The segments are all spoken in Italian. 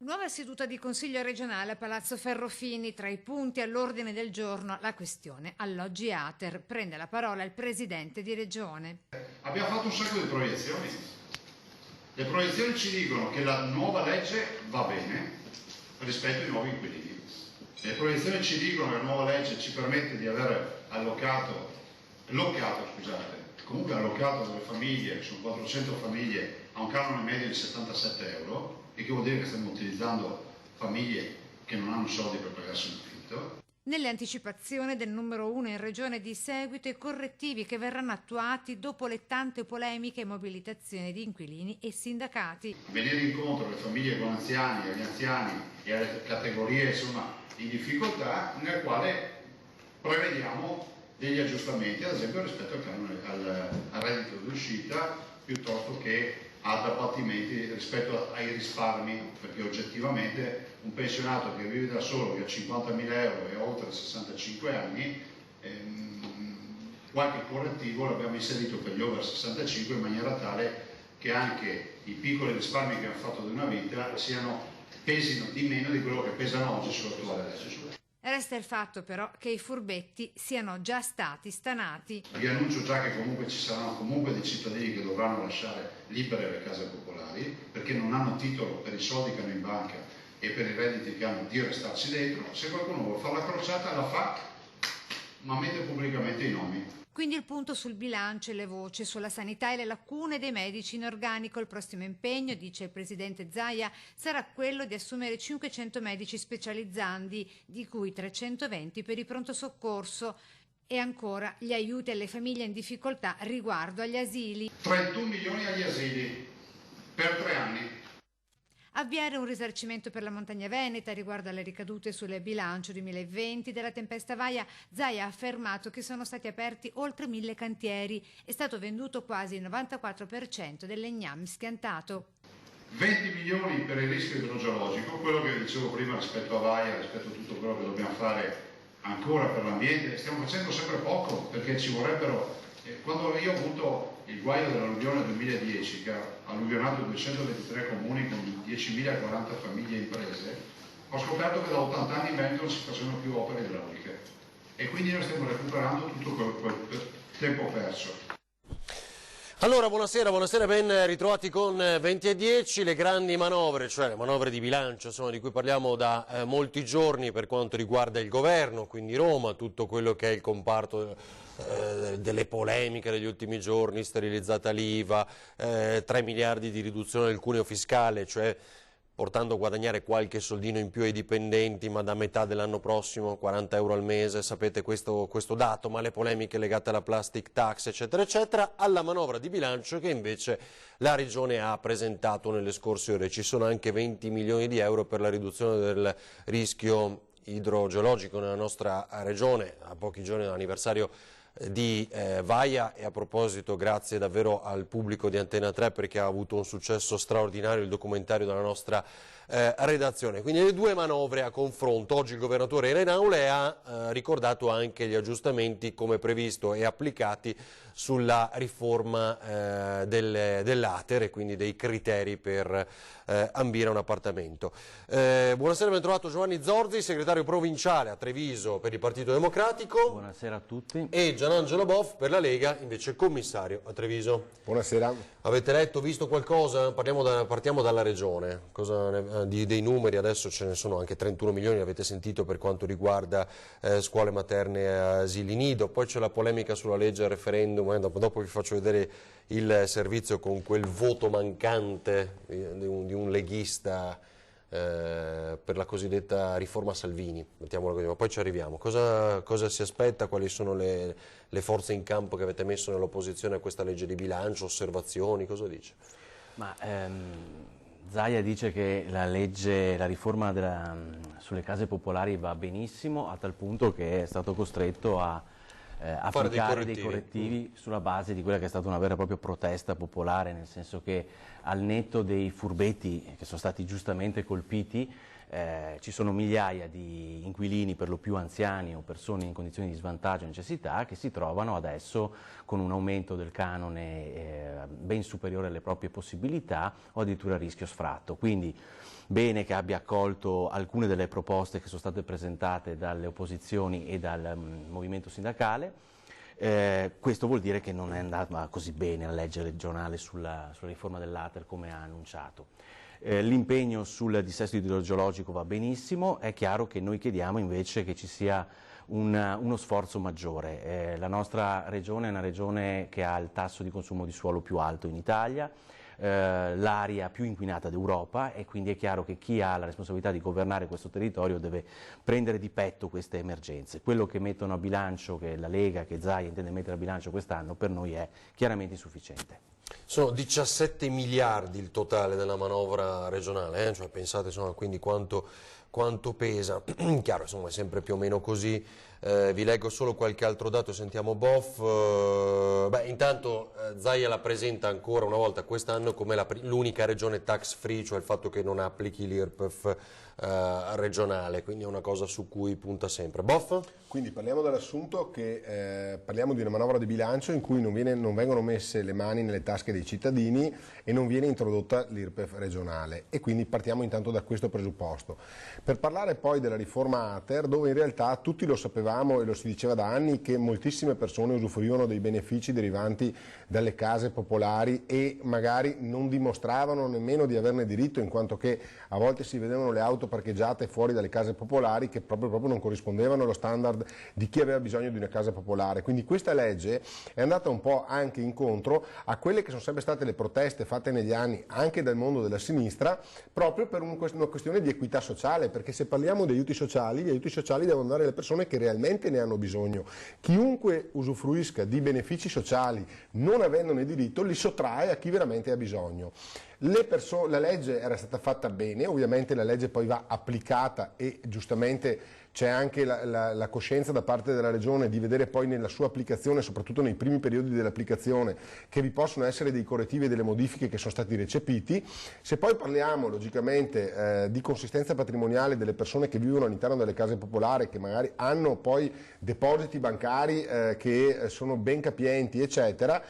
Nuova seduta di Consiglio regionale a Palazzo Ferrofini. Tra i punti all'ordine del giorno la questione alloggi Ater. Prende la parola il presidente di regione. Abbiamo fatto un sacco di proiezioni. Le proiezioni ci dicono che la nuova legge va bene rispetto ai nuovi inquilini. Le proiezioni ci dicono che la nuova legge ci permette di aver allocato delle famiglie, sono 400 famiglie, a un canone medio di 77 euro, e che vuol dire che stiamo utilizzando famiglie che non hanno soldi per pagarsi un affitto. Nelle anticipazioni del numero 1 in regione di seguito ai correttivi che verranno attuati dopo le tante polemiche e mobilitazioni di inquilini e sindacati. Venire incontro alle famiglie con anziani, agli anziani e alle categorie in difficoltà, nel quale prevediamo degli aggiustamenti, ad esempio rispetto al reddito d'uscita, piuttosto che ad abbattimenti rispetto ai risparmi, perché oggettivamente un pensionato che vive da solo, che ha 50.000 euro e ha oltre 65 anni, qualche correttivo l'abbiamo inserito per gli over 65 in maniera tale che anche i piccoli risparmi che hanno fatto di una vita pesino di meno di quello che pesano oggi sull'attuale legge. Resta il fatto però che i furbetti siano già stati stanati. Vi annuncio già che comunque ci saranno dei cittadini che dovranno lasciare libere le case popolari perché non hanno titolo per i soldi che hanno in banca e per i redditi che hanno di restarci dentro. Se qualcuno vuole fare la crociata la fa, ma mette pubblicamente i nomi. Quindi il punto sul bilancio e le voci sulla sanità e le lacune dei medici in organico. Il prossimo impegno, dice il presidente Zaia, sarà quello di assumere 500 medici specializzandi, di cui 320 per il pronto soccorso. E ancora gli aiuti alle famiglie in difficoltà riguardo agli asili. 31 milioni agli asili per 3 anni. Avviare un risarcimento per la montagna veneta riguardo alle ricadute sul bilancio 2020 della tempesta Vaia. Zaia ha affermato che sono stati aperti oltre 1000 cantieri. È stato venduto quasi il 94% del legname schiantato. 20 milioni per il rischio idrogeologico, quello che dicevo prima rispetto a Vaia, rispetto a tutto quello che dobbiamo fare ancora per l'ambiente. Stiamo facendo sempre poco perché ci vorrebbero. Quando io ho avuto il guaio dell'alluvione 2010, che ha alluvionato 223 comuni con 10.040 famiglie e imprese, ho scoperto che da 80 anni in Veneto non si facevano più opere idrauliche e quindi noi stiamo recuperando tutto quel tempo perso. Allora, buonasera, ben ritrovati con 20 e 10, le grandi manovre, cioè le manovre di bilancio, insomma, di cui parliamo da molti giorni per quanto riguarda il governo, quindi Roma, tutto quello che è il comparto delle polemiche degli ultimi giorni, sterilizzata l'IVA, 3 miliardi di riduzione del cuneo fiscale, cioè portando a guadagnare qualche soldino in più ai dipendenti, ma da metà dell'anno prossimo 40 euro al mese, sapete questo dato, ma le polemiche legate alla plastic tax, eccetera, eccetera, alla manovra di bilancio che invece la Regione ha presentato nelle scorse ore. Ci sono anche 20 milioni di euro per la riduzione del rischio idrogeologico nella nostra Regione, a pochi giorni dall'anniversario di Vaia, e a proposito grazie davvero al pubblico di Antena 3 perché ha avuto un successo straordinario il documentario della nostra redazione. Quindi le due manovre a confronto. Oggi il governatore era in aula e ha ricordato anche gli aggiustamenti come previsto e applicati sulla riforma dell'Ater e quindi dei criteri per ambire a un appartamento. Buonasera, ben trovato Giovanni Zorzi, segretario provinciale a Treviso per il Partito Democratico. Buonasera a tutti. E Gianangelo Boff per la Lega, invece commissario a Treviso. Buonasera. Avete letto, visto qualcosa? Partiamo dalla Regione. Dei numeri, adesso ce ne sono anche 31 milioni, avete sentito, per quanto riguarda scuole materne e asili nido. Poi c'è la polemica sulla legge al referendum, dopo vi faccio vedere il servizio con quel voto mancante di un leghista per la cosiddetta riforma Salvini, mettiamola così, ma poi ci arriviamo. Cosa si aspetta? Quali sono le forze in campo che avete messo nell'opposizione a questa legge di bilancio? Osservazioni? Cosa dice? Zaia dice che la riforma sulle case popolari va benissimo, a tal punto che è stato costretto a applicare dei correttivi sulla base di quella che è stata una vera e propria protesta popolare, nel senso che al netto dei furbetti che sono stati giustamente colpiti, ci sono migliaia di inquilini, per lo più anziani o persone in condizioni di svantaggio e necessità, che si trovano adesso con un aumento del canone ben superiore alle proprie possibilità o addirittura a rischio sfratto. Quindi bene che abbia accolto alcune delle proposte che sono state presentate dalle opposizioni e dal movimento sindacale. Questo vuol dire che non è andata così bene la legge regionale sulla riforma dell'ATER come ha annunciato. L'impegno sul dissesto idrogeologico va benissimo, è chiaro che noi chiediamo invece che ci sia uno sforzo maggiore. La nostra regione è una regione che ha il tasso di consumo di suolo più alto in Italia, l'area più inquinata d'Europa, e quindi è chiaro che chi ha la responsabilità di governare questo territorio deve prendere di petto queste emergenze. Quello che mettono a bilancio, che la Lega, che Zaia intende mettere a bilancio quest'anno, per noi è chiaramente insufficiente. Sono 17 miliardi il totale della manovra regionale, cioè pensate insomma, quindi quanto pesa. Chiaro, insomma, è sempre più o meno così. Vi leggo solo qualche altro dato, sentiamo Boff. Intanto Zaia la presenta ancora una volta quest'anno come l'unica regione tax free, cioè il fatto che non applichi l'IRPEF regionale, quindi è una cosa su cui punta sempre. Boff? Quindi parliamo dell'assunto che parliamo di una manovra di bilancio in cui non vengono messe le mani nelle tasche dei cittadini e non viene introdotta l'IRPEF regionale, e quindi partiamo intanto da questo presupposto. Per parlare poi della riforma ATER, dove in realtà tutti lo sapevamo e lo si diceva da anni che moltissime persone usufruivano dei benefici derivanti dalle case popolari e magari non dimostravano nemmeno di averne diritto, in quanto che a volte si vedevano le auto parcheggiate fuori dalle case popolari che proprio non corrispondevano allo standard di chi aveva bisogno di una casa popolare. Quindi questa legge è andata un po' anche incontro a quelle che sono sempre state le proteste fatte negli anni anche dal mondo della sinistra, proprio per una questione di equità sociale, perché se parliamo di aiuti sociali, gli aiuti sociali devono andare alle persone che realmente ne hanno bisogno. Chiunque usufruisca di benefici sociali non avendone diritto li sottrae a chi veramente ha bisogno. La legge era stata fatta bene, ovviamente la legge poi va applicata e giustamente c'è anche la coscienza da parte della Regione di vedere poi nella sua applicazione, soprattutto nei primi periodi dell'applicazione, che vi possono essere dei correttivi e delle modifiche che sono stati recepiti. Se poi parliamo logicamente di consistenza patrimoniale delle persone che vivono all'interno delle case popolari, che magari hanno poi depositi bancari che sono ben capienti, eccetera,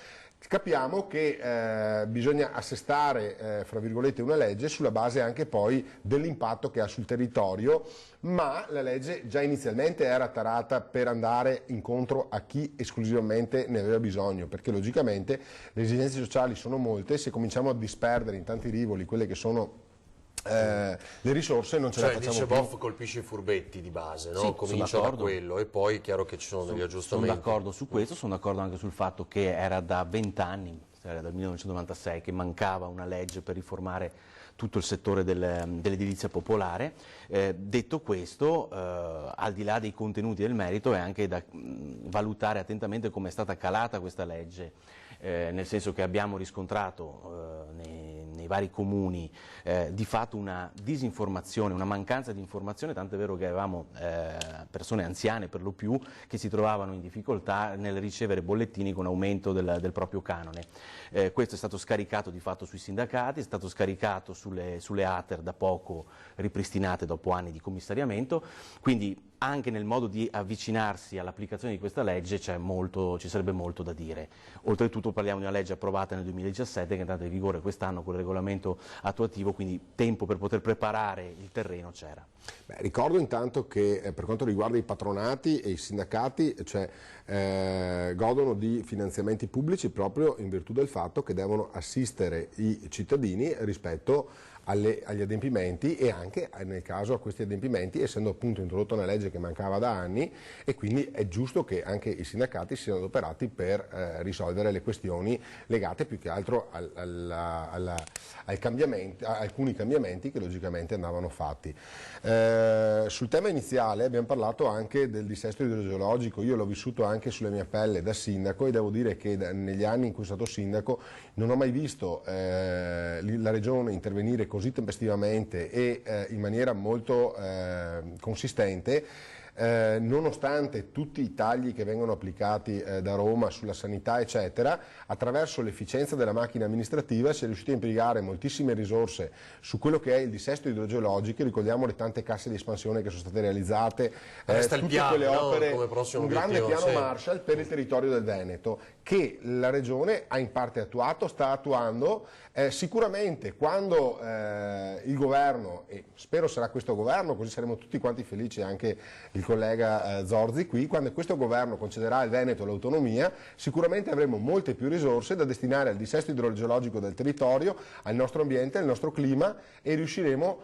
capiamo che bisogna assestare, fra virgolette, una legge sulla base anche poi dell'impatto che ha sul territorio, ma la legge già inizialmente era tarata per andare incontro a chi esclusivamente ne aveva bisogno, perché logicamente le esigenze sociali sono molte, se cominciamo a disperdere in tanti rivoli quelle che sono le risorse non ce la facciamo dice più. Boff colpisce i furbetti di base, no? Sì, Comincia da quello e poi è chiaro che ci sono degli aggiustamenti. Sono d'accordo su questo, sono d'accordo anche sul fatto che era da 20 anni, era dal 1996, che mancava una legge per riformare tutto il settore dell'edilizia popolare. Detto questo, al di là dei contenuti del merito, è anche da valutare attentamente come è stata calata questa legge, nel senso che abbiamo riscontrato nei vari comuni di fatto una disinformazione, una mancanza di informazione, tant'è vero che avevamo persone anziane per lo più che si trovavano in difficoltà nel ricevere bollettini con aumento del proprio canone. Questo è stato scaricato di fatto sui sindacati, è stato scaricato sulle ATER da poco ripristinate dopo anni di commissariamento, quindi anche nel modo di avvicinarsi all'applicazione di questa legge ci sarebbe molto da dire. Oltretutto parliamo di una legge approvata nel 2017 che è entrata in vigore quest'anno con il regolamento attuativo, quindi tempo per poter preparare il terreno c'era. Ricordo intanto che per quanto riguarda i patronati e i sindacati, godono di finanziamenti pubblici proprio in virtù del fatto che devono assistere i cittadini rispetto agli adempimenti, e anche nel caso a questi adempimenti, essendo appunto introdotta una legge che mancava da anni, e quindi è giusto che anche i sindacati siano adoperati per risolvere le questioni legate più che altro a alcuni cambiamenti che logicamente andavano fatti. Sul tema iniziale abbiamo parlato anche del dissesto idrogeologico. Io l'ho vissuto anche sulla mia pelle da sindaco, e devo dire che negli anni in cui sono stato sindaco non ho mai visto la Regione intervenire così tempestivamente e in maniera molto consistente nonostante tutti i tagli che vengono applicati da Roma sulla sanità eccetera, attraverso l'efficienza della macchina amministrativa si è riusciti a impiegare moltissime risorse su quello che è il dissesto idrogeologico. Ricordiamo le tante casse di espansione che sono state realizzate, tutte piano, quelle opere, un grande piano sì. Marshall per il territorio del Veneto che la Regione ha in parte attuato, sta attuando. Sicuramente quando il governo, e spero sarà questo governo, così saremo tutti quanti felici, anche il collega Zorzi qui, quando questo governo concederà al Veneto l'autonomia, sicuramente avremo molte più risorse da destinare al dissesto idrogeologico del territorio, al nostro ambiente, al nostro clima, e riusciremo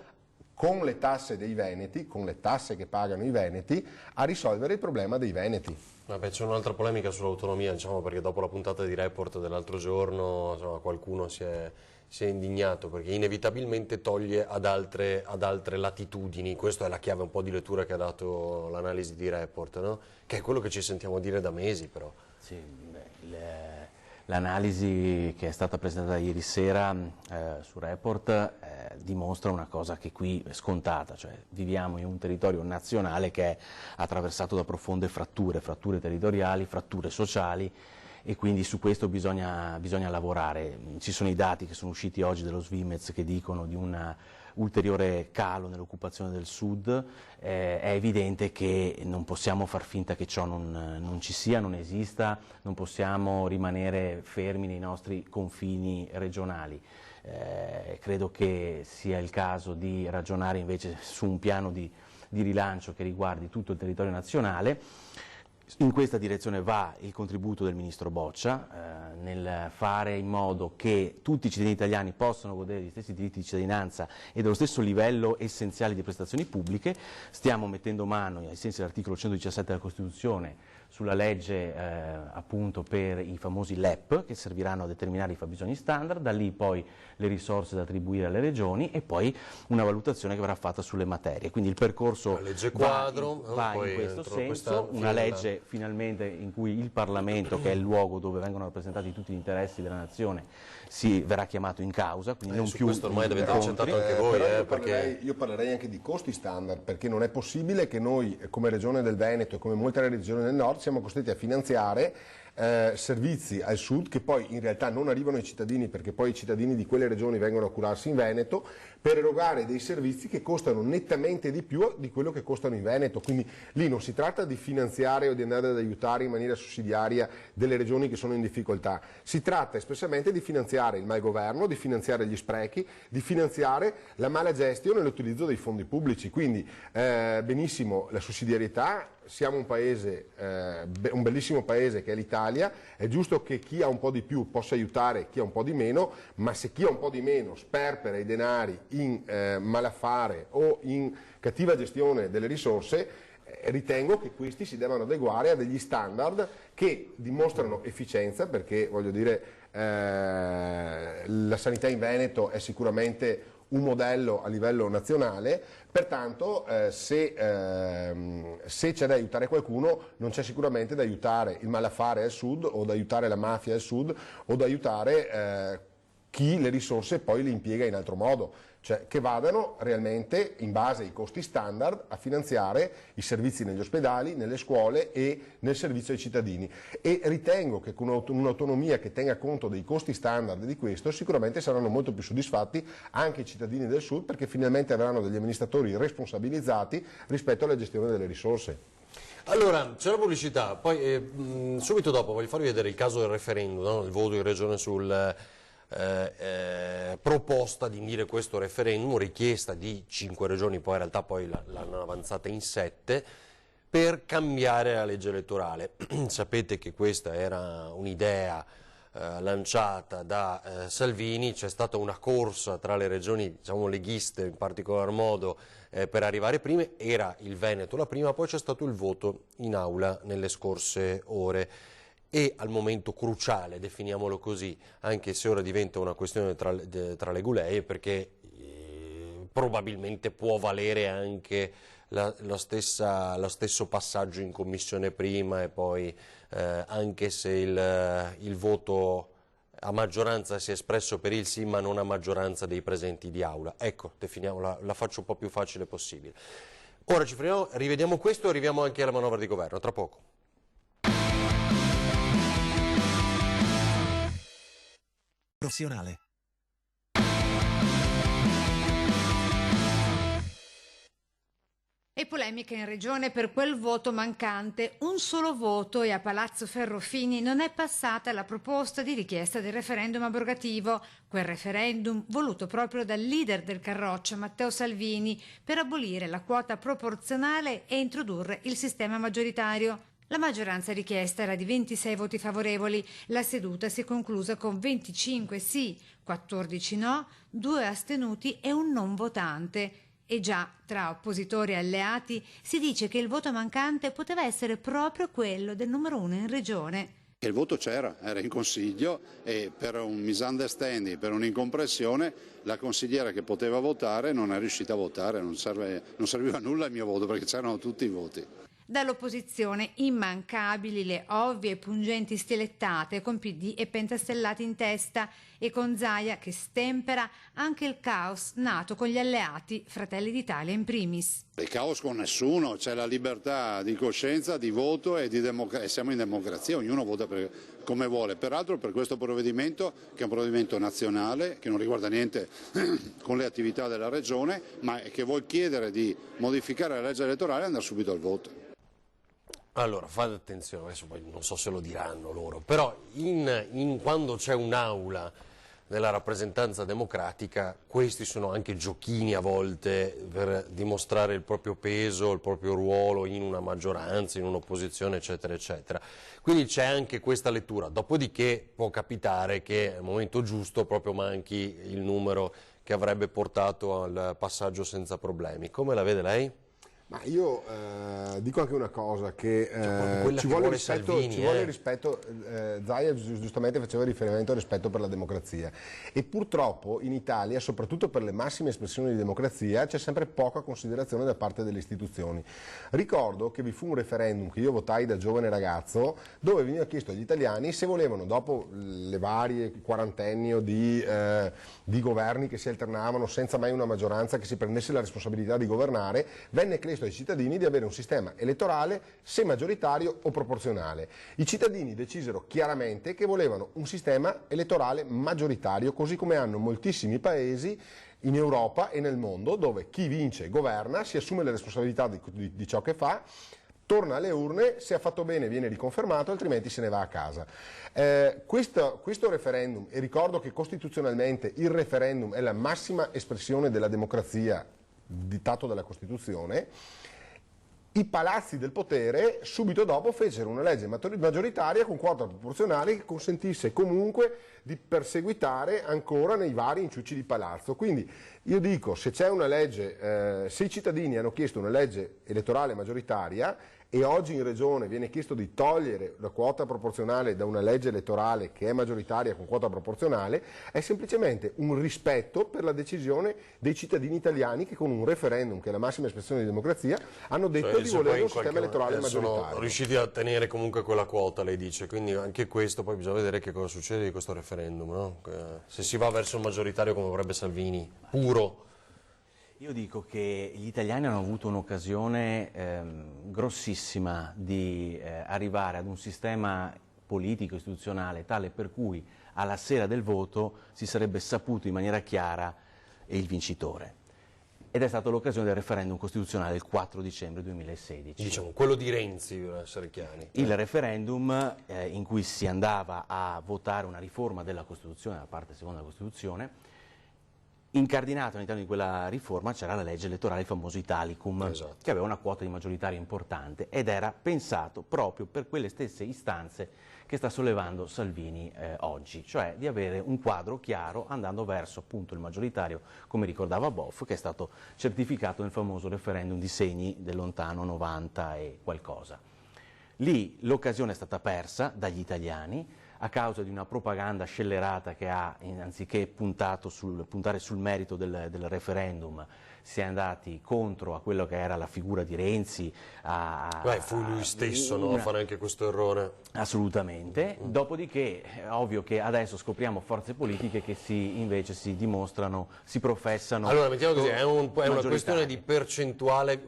con le tasse dei veneti, con le tasse che pagano i veneti, a risolvere il problema dei veneti. Vabbè, c'è un'altra polemica sull'autonomia, diciamo, perché dopo la puntata di Report dell'altro giorno, insomma, qualcuno si è indignato perché inevitabilmente toglie ad altre latitudini. Questa è la chiave un po' di lettura che ha dato l'analisi di Report, no? Che è quello che ci sentiamo dire da mesi, però. Sì, l'analisi che è stata presentata ieri sera su Report dimostra una cosa che qui è scontata, cioè viviamo in un territorio nazionale che è attraversato da profonde fratture territoriali, fratture sociali, e quindi su questo bisogna lavorare. Ci sono i dati che sono usciti oggi dello Svimez che dicono di un ulteriore calo nell'occupazione del Sud. È evidente che non possiamo far finta che ciò non ci sia, non esista, non possiamo rimanere fermi nei nostri confini regionali. Credo che sia il caso di ragionare invece su un piano di rilancio che riguardi tutto il territorio nazionale. In questa direzione va il contributo del Ministro Boccia, nel fare in modo che tutti i cittadini italiani possano godere degli stessi diritti di cittadinanza e dello stesso livello essenziale di prestazioni pubbliche. Stiamo mettendo mano, ai sensi dell'articolo 117 della Costituzione, sulla legge appunto per i famosi LEP che serviranno a determinare i fabbisogni standard, da lì poi le risorse da attribuire alle regioni e poi una valutazione che verrà fatta sulle materie. Quindi il percorso la legge quadro va in questo senso, una legge finalmente in cui il Parlamento, che è il luogo dove vengono rappresentati tutti gli interessi della nazione, si verrà chiamato in causa, quindi non su più questo ormai avete accettato anche voi. Io parlerei anche di costi standard, perché non è possibile che noi come Regione del Veneto e come molte altre regioni del Nord siamo costretti a finanziare servizi al Sud che poi in realtà non arrivano ai cittadini, perché poi i cittadini di quelle regioni vengono a curarsi in Veneto, per erogare dei servizi che costano nettamente di più di quello che costano in Veneto. Quindi lì non si tratta di finanziare o di andare ad aiutare in maniera sussidiaria delle regioni che sono in difficoltà, si tratta espressamente di finanziare il malgoverno, di finanziare gli sprechi, di finanziare la mala gestione e l'utilizzo dei fondi pubblici. Quindi benissimo la sussidiarietà, siamo un paese, un bellissimo paese che è l'Italia, è giusto che chi ha un po' di più possa aiutare chi ha un po' di meno, ma se chi ha un po' di meno sperpera i denari in malaffare o in cattiva gestione delle risorse, ritengo che questi si debbano adeguare a degli standard che dimostrano efficienza, perché voglio dire la sanità in Veneto è sicuramente un modello a livello nazionale, pertanto se c'è da aiutare qualcuno non c'è sicuramente da aiutare il malaffare al Sud o da aiutare la mafia al Sud o da aiutare chi le risorse poi le impiega in altro modo, cioè che vadano realmente in base ai costi standard a finanziare i servizi negli ospedali, nelle scuole e nel servizio ai cittadini. E ritengo che con un'autonomia che tenga conto dei costi standard di questo sicuramente saranno molto più soddisfatti anche i cittadini del Sud, perché finalmente avranno degli amministratori responsabilizzati rispetto alla gestione delle risorse. Allora, c'è la pubblicità, poi subito dopo voglio farvi vedere il caso del referendum, no? Il voto in regione sul proposta di indire questo referendum, richiesta di 5 regioni, poi in realtà poi l'hanno avanzata in 7, per cambiare la legge elettorale. Sapete che questa era un'idea lanciata da Salvini, c'è stata una corsa tra le regioni, diciamo leghiste in particolar modo, per arrivare prima, era il Veneto la prima, poi c'è stato il voto in aula nelle scorse ore. E al momento cruciale, definiamolo così, anche se ora diventa una questione tra le gulee, perché probabilmente può valere anche lo stesso passaggio in commissione prima, e poi anche se il voto a maggioranza si è espresso per il sì, ma non a maggioranza dei presenti di aula. Ecco, definiamola, la faccio un po' più facile possibile. Ora rivediamo questo e arriviamo anche alla manovra di governo, tra poco. Professionale. E polemica in regione per quel voto mancante. Un solo voto e a Palazzo Ferrofini non è passata la proposta di richiesta del referendum abrogativo, quel referendum voluto proprio dal leader del Carroccio, Matteo Salvini, per abolire la quota proporzionale e introdurre il sistema maggioritario. La maggioranza richiesta era di 26 voti favorevoli. La seduta si è conclusa con 25 sì, 14 no, 2 astenuti e un non votante. E già, tra oppositori e alleati, si dice che il voto mancante poteva essere proprio quello del numero 1 in regione. Il voto c'era, era in consiglio e per un misunderstanding, per un'incomprensione, la consigliera che poteva votare non è riuscita a votare, non serviva a nulla il mio voto perché c'erano tutti i voti. Dall'opposizione immancabili le ovvie e pungenti stilettate con PD e pentastellati in testa e con Zaia che stempera anche il caos nato con gli alleati, Fratelli d'Italia in primis. Il caos con nessuno, c'è la libertà di coscienza, di voto e siamo in democrazia, ognuno vota come vuole. Peraltro per questo provvedimento, che è un provvedimento nazionale, che non riguarda niente con le attività della Regione, ma che vuol chiedere di modificare la legge elettorale e andare subito al voto. Allora, fate attenzione, adesso poi non so se lo diranno loro, però quando c'è un'aula della rappresentanza democratica, questi sono anche giochini a volte per dimostrare il proprio peso, il proprio ruolo in una maggioranza, in un'opposizione, eccetera, eccetera. Quindi c'è anche questa lettura, dopodiché può capitare che al momento giusto proprio manchi il numero che avrebbe portato al passaggio senza problemi. Come la vede lei? Ma io dico anche una cosa, che ci vuole rispetto, Zaia giustamente faceva riferimento al rispetto per la democrazia e purtroppo in Italia, soprattutto per le massime espressioni di democrazia, c'è sempre poca considerazione da parte delle istituzioni. Ricordo che vi fu un referendum che io votai da giovane ragazzo, dove veniva chiesto agli italiani se volevano, dopo le varie quarantennio di governi che si alternavano senza mai una maggioranza che si prendesse la responsabilità di governare, venne chiesto ai cittadini di avere un sistema elettorale se maggioritario o proporzionale. I cittadini decisero chiaramente che volevano un sistema elettorale maggioritario, così come hanno moltissimi paesi in Europa e nel mondo, dove chi vince governa, si assume le responsabilità di ciò che fa, torna alle urne, se ha fatto bene viene riconfermato, altrimenti se ne va a casa. Questo referendum, e ricordo che costituzionalmente il referendum è la massima espressione della democrazia dittato dalla Costituzione, i palazzi del potere subito dopo fecero una legge maggioritaria con quota proporzionale che consentisse comunque di perseguitare ancora nei vari inciuci di palazzo. Quindi io dico, se c'è una legge, se i cittadini hanno chiesto una legge elettorale maggioritaria e oggi in Regione viene chiesto di togliere la quota proporzionale da una legge elettorale che è maggioritaria con quota proporzionale, è semplicemente un rispetto per la decisione dei cittadini italiani che con un referendum, che è la massima espressione di democrazia, hanno detto di volere un sistema elettorale maggioritario. Sono riusciti a ottenere comunque quella quota, lei dice, quindi anche questo, poi bisogna vedere che cosa succede di questo referendum, no? Se si va verso un maggioritario come vorrebbe Salvini, puro. Io dico che gli italiani hanno avuto un'occasione grossissima di arrivare ad un sistema politico, istituzionale, tale per cui alla sera del voto si sarebbe saputo in maniera chiara il vincitore. Ed è stata l'occasione del referendum costituzionale del 4 dicembre 2016. Diciamo, quello di Renzi, per essere chiari. Il referendum in cui si andava a votare una riforma della Costituzione, la parte seconda della Costituzione. Incardinato all'interno di quella riforma c'era la legge elettorale, il famoso Italicum, esatto, che aveva una quota di maggioritario importante ed era pensato proprio per quelle stesse istanze che sta sollevando Salvini oggi, cioè di avere un quadro chiaro andando verso appunto il maggioritario, come ricordava Boff, che è stato certificato nel famoso referendum di Segni del lontano 90 e qualcosa. Lì l'occasione è stata persa dagli italiani a causa di una propaganda scellerata che ha, anziché puntare sul merito del referendum, si è andati contro a quello che era la figura di Renzi. Fu lui stesso a fare anche questo errore. Assolutamente, dopodiché è ovvio che adesso scopriamo forze politiche che invece si dimostrano, si professano. Allora mettiamo così, è una questione di percentuali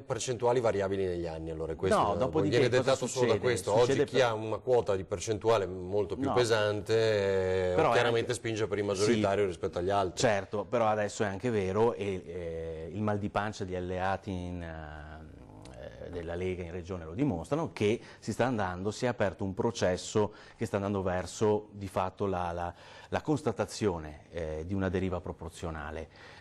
variabili negli anni, allora questo no, dopodiché viene dettato solo da questo. Oggi chi ha una quota di percentuale molto più pesante chiaramente spinge per il maggioritario rispetto agli altri. Certo, però adesso è anche vero e il mal di pancia di alleati della Lega in Regione lo dimostrano, che si è aperto un processo che sta andando verso di fatto la constatazione di una deriva proporzionale.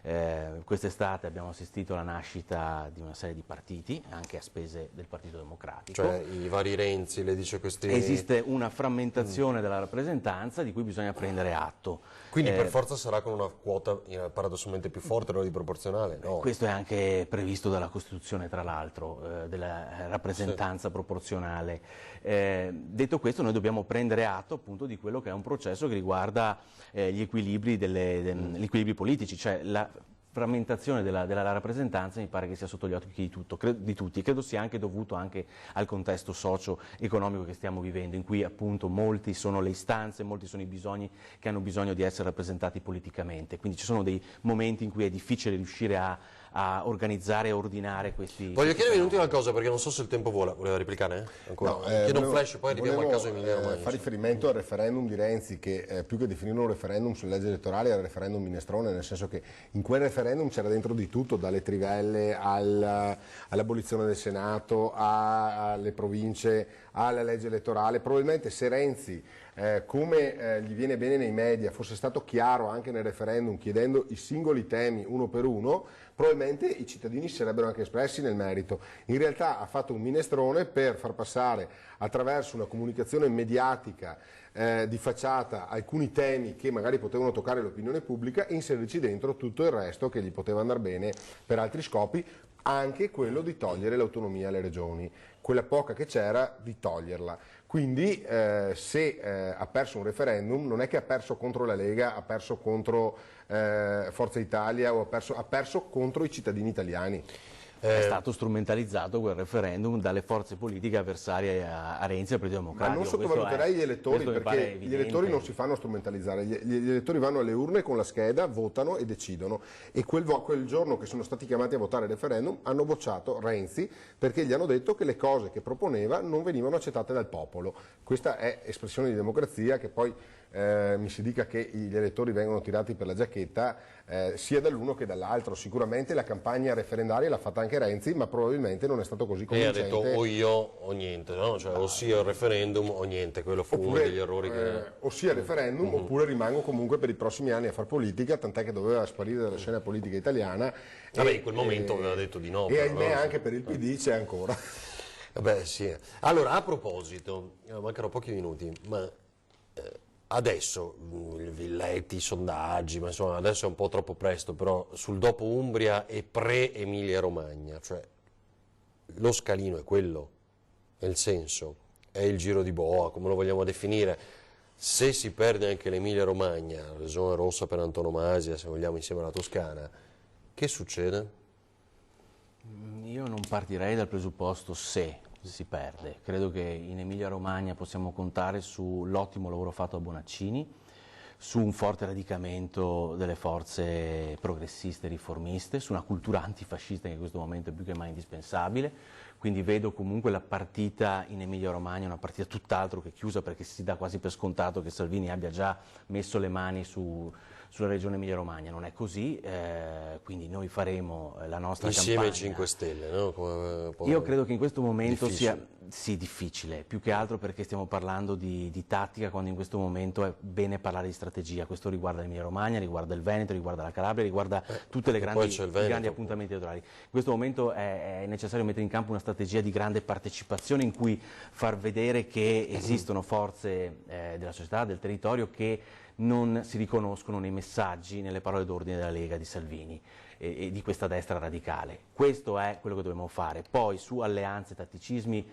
Quest'estate abbiamo assistito alla nascita di una serie di partiti, anche a spese del Partito Democratico. Cioè i vari Renzi, le dice questi... Esiste una frammentazione della rappresentanza di cui bisogna prendere atto. Quindi per forza sarà con una quota paradossalmente più forte di proporzionale? No. Questo è anche previsto dalla Costituzione, tra l'altro, della rappresentanza proporzionale. Detto questo, noi dobbiamo prendere atto appunto di quello che è un processo che riguarda gli equilibri politici, cioè la frammentazione della rappresentanza mi pare che sia sotto gli occhi di tutti e credo sia anche dovuto anche al contesto socio-economico che stiamo vivendo, in cui appunto molti sono le istanze, molti sono i bisogni che hanno bisogno di essere rappresentati politicamente, quindi ci sono dei momenti in cui è difficile riuscire a organizzare e ordinare questi... Voglio chiedervi un'ultima cosa perché non so se il tempo voleva replicare? Ancora? No, chiedo un flash e poi arriviamo al caso Emilia Romagna. Fa riferimento al referendum di Renzi che più che definire un referendum sulle leggi elettorali era il referendum minestrone, nel senso che in quel referendum c'era dentro di tutto, dalle trivelle all'abolizione del Senato, alle province, alla legge elettorale. Probabilmente se Renzi, come gli viene bene nei media, fosse stato chiaro anche nel referendum chiedendo i singoli temi uno per uno, probabilmente i cittadini si sarebbero anche espressi nel merito. In realtà ha fatto un minestrone per far passare attraverso una comunicazione mediatica di facciata alcuni temi che magari potevano toccare l'opinione pubblica e inserirci dentro tutto il resto che gli poteva andare bene per altri scopi, anche quello di togliere l'autonomia alle regioni, quella poca che c'era di toglierla. Quindi se ha perso un referendum non è che ha perso contro la Lega, ha perso contro Forza Italia o ha perso contro i cittadini italiani. È stato strumentalizzato quel referendum dalle forze politiche avversarie a Renzi e al Partito Democratico. Ma non sottovaluterei gli elettori, perché gli elettori non si fanno strumentalizzare, gli elettori vanno alle urne con la scheda, votano e decidono, e quel giorno che sono stati chiamati a votare il referendum hanno bocciato Renzi perché gli hanno detto che le cose che proponeva non venivano accettate dal popolo. Questa è espressione di democrazia, che poi mi si dica che gli elettori vengono tirati per la giacchetta sia dall'uno che dall'altro. Sicuramente la campagna referendaria l'ha fatta anche Renzi, ma probabilmente non è stato così convincente. E ha detto o io o niente, no? Cioè, ossia il referendum o niente, quello fu uno degli errori che... Ossia il referendum, oppure rimango comunque per i prossimi anni a far politica, tant'è che doveva sparire dalla scena politica italiana. Vabbè, in quel momento aveva detto di no. E ahimè anche per il PD c'è ancora. Vabbè, sì. Allora, a proposito, mancano pochi minuti, ma... adesso, Villetti, i sondaggi, ma insomma adesso è un po' troppo presto, però sul dopo Umbria e pre-Emilia Romagna, cioè lo scalino è quello, nel senso, è il giro di boa, come lo vogliamo definire. Se si perde anche l'Emilia Romagna, la regione rossa per antonomasia, se vogliamo insieme alla Toscana, che succede? Io non partirei dal presupposto se si perde. Credo che in Emilia Romagna possiamo contare sull'ottimo lavoro fatto da Bonaccini, su un forte radicamento delle forze progressiste e riformiste, su una cultura antifascista che in questo momento è più che mai indispensabile. Quindi vedo comunque la partita in Emilia Romagna una partita tutt'altro che chiusa, perché si dà quasi per scontato che Salvini abbia già messo le mani sulla regione Emilia Romagna. Non è così, quindi noi faremo la nostra insieme campagna. Insieme ai 5 Stelle, no? Io credo che in questo momento sia difficile, più che altro perché stiamo parlando di tattica, quando in questo momento è bene parlare di strategia. Questo riguarda l'Emilia Romagna, riguarda il Veneto, riguarda la Calabria, riguarda tutte le grandi appuntamenti elettorali. In questo momento è necessario mettere in campo una strategia di grande partecipazione, in cui far vedere che esistono forze della società, del territorio, che non si riconoscono nei messaggi, nelle parole d'ordine della Lega, di Salvini e di questa destra radicale. Questo è quello che dobbiamo fare. Poi su alleanze, tatticismi,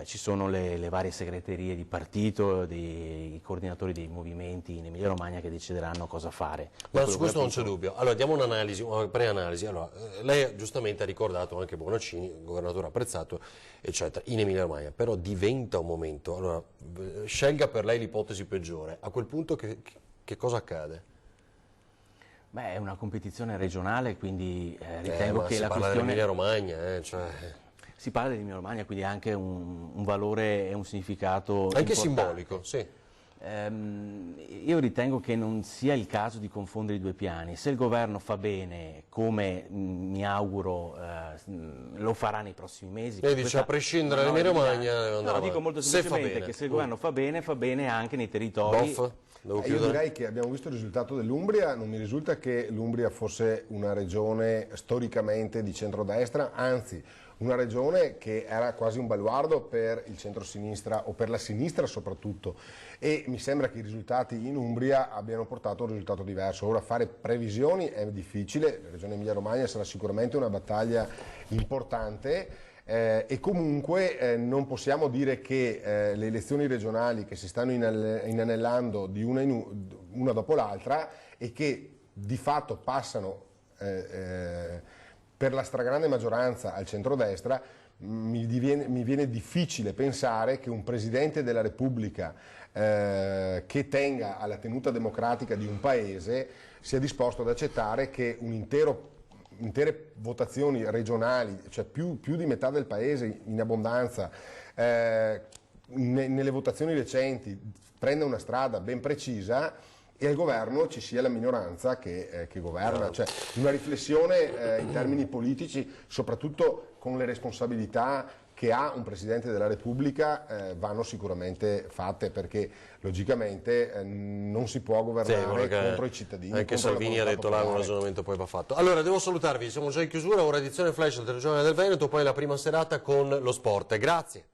ci sono le varie segreterie di partito, i coordinatori dei movimenti in Emilia Romagna che decideranno cosa fare. Ma su questo non c'è dubbio. Allora diamo un'analisi, una preanalisi. Allora, lei giustamente ha ricordato anche Bonaccini, governatore apprezzato, eccetera, in Emilia Romagna, però diventa un momento, allora scelga per lei l'ipotesi peggiore, a quel punto che cosa accade? Beh, è una competizione regionale, quindi ritengo che la questione... Si parla dell'Emilia Romagna, cioè... Si parla dell'Emilia Romagna, quindi ha anche un valore e un significato anche importante. Simbolico, sì. Io ritengo che non sia il caso di confondere i due piani. Se il governo fa bene, come mi auguro lo farà nei prossimi mesi... Lei dice a prescindere dall'Emilia Romagna deve andare dico molto semplicemente che se il governo fa bene anche nei territori... Io direi che abbiamo visto il risultato dell'Umbria, non mi risulta che l'Umbria fosse una regione storicamente di centrodestra, anzi una regione che era quasi un baluardo per il centro-sinistra o per la sinistra soprattutto, e mi sembra che i risultati in Umbria abbiano portato a un risultato diverso. Ora fare previsioni è difficile, la regione Emilia-Romagna sarà sicuramente una battaglia importante, e comunque non possiamo dire che le elezioni regionali che si stanno inanellando di una dopo l'altra e che di fatto passano per la stragrande maggioranza al centrodestra, mi viene difficile pensare che un Presidente della Repubblica che tenga alla tenuta democratica di un paese sia disposto ad accettare che intere votazioni regionali, cioè più di metà del paese in abbondanza, nelle votazioni recenti prenda una strada ben precisa e al governo ci sia la minoranza che governa. Cioè, una riflessione in termini politici, soprattutto con le responsabilità che ha un Presidente della Repubblica, vanno sicuramente fatte, perché logicamente non si può governare contro i cittadini. Anche Salvini ha detto là un ragionamento poi va fatto. Allora devo salutarvi, siamo già in chiusura, ora edizione flash del telegiornale del Veneto, poi la prima serata con lo sport. Grazie.